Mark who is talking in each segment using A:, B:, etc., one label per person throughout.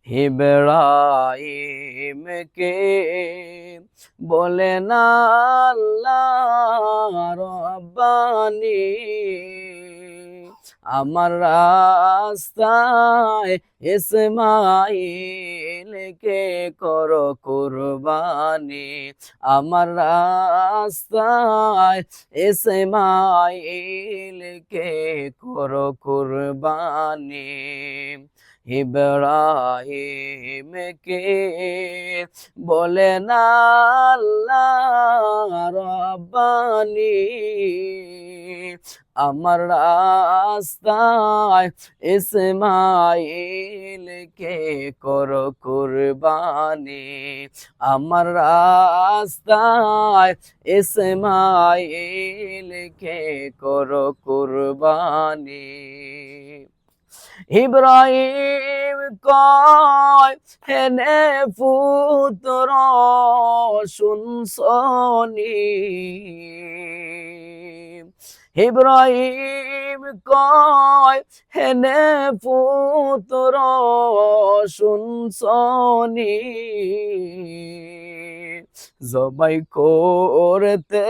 A: ইব্রাহিমকে বলেন আল্লাহ রব্বানি, আমার রাস্তায় ইসমাইলকে করো কুরবানি, আমার রাস্তায় ইসমাইলকে করো কুরবানি। ইব্রাহিমকে বলেন আল্লাহ রব্বানি, আমার রাস্তায় ইসমাইলকে করো কুরবানি, আমার রাস্তায় ইসমাইলকে করো কুরবানি। ইব্রাহিম কয় হেনে পুত্র শুনছনি, ইব্রাহিম কয় হেনে পুত্র শুনছনি, জবাই করতে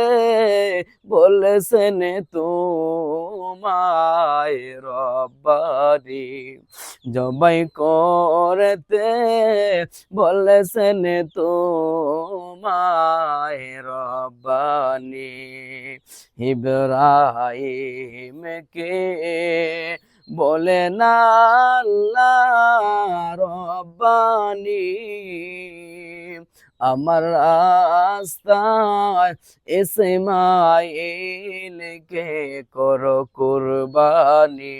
A: বলেছেন তোমায় রব্বানি, জবাই করতে বলেছেন তোমায় রব্বানি। ইব্রাহিমকে বলেন আল্লাহ রব্বানি, আমার রাস্তায় ইসমাইলকে করো কুরবানি,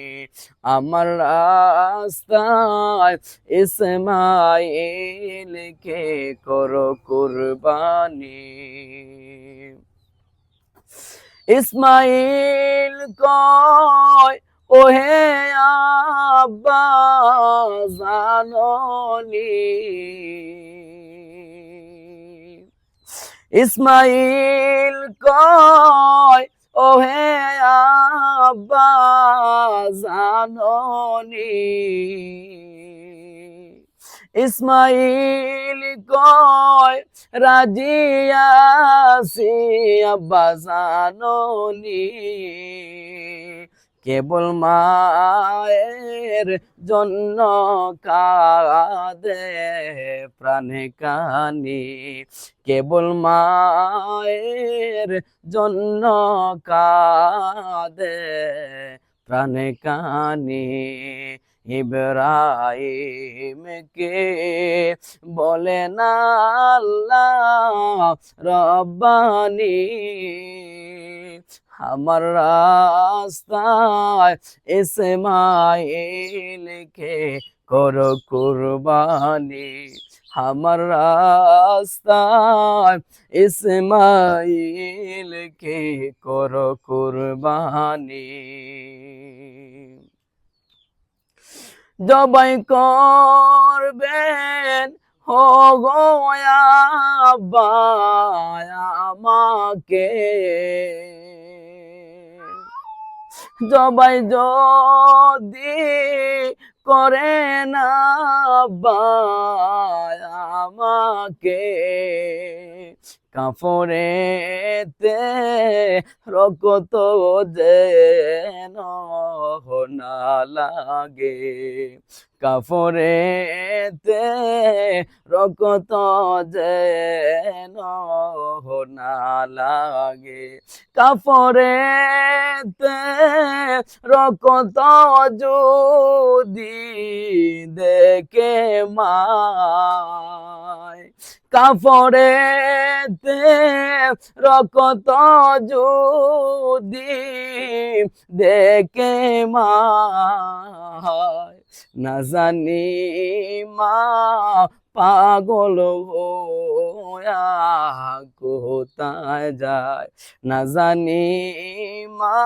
A: আমার রাস্তায় ইসমাইলকে করো কুরবানি। ইসমাইল কয় ওহে আব্বা জাননি, ইসমাইল কয় ওহে আব্বা জাননি, ইসমাইল কয় রাজি আছি আব্বা জাননি, কেবল মায়ের জন্য কাঁদে প্রাণে কানি, কেবল মায়ের জন্য কাঁদে প্রাণে কানি। ইব্রাহিমকে বলেন আল্লাহ রব্বানি, আমার রাস্তায় ইসমাইলকে করো কুরবানি, আমার রাস্তায় ইসমাইলকে করো কুরবানি। জবাই করবেন হো গো আব্বা আমাকে, জবাই যদি করে না আব্বা আমাকে, কাপড়েতে রক্ত যেন না লাগে, কাপড়েতে রক্ত যেন না লাগে, কাপড়েতে রক্ত যদি দেখে মায়, কাপড়েতে রক্ত যদি দেখে মায়, না জানি মা পাগল কোথায় যায় না জানি মা,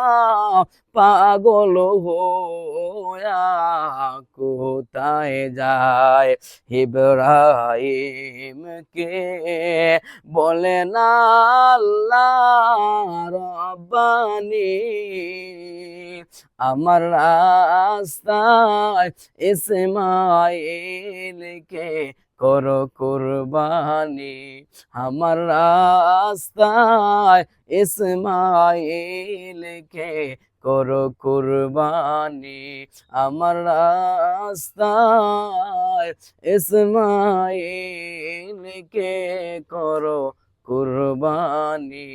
A: পাগল হইয়া কোথায় যায়। ইব্রাহিমকে বলে না আল্লাহ রব্বানি, আমার রাস্তায় ইসমাইলকে করো কুরবানি, আমার রাস্তায় ইসমাইলকে করো কুরবানি, আমার রাস্তায় ইসমাইলকে করো কুরবানি।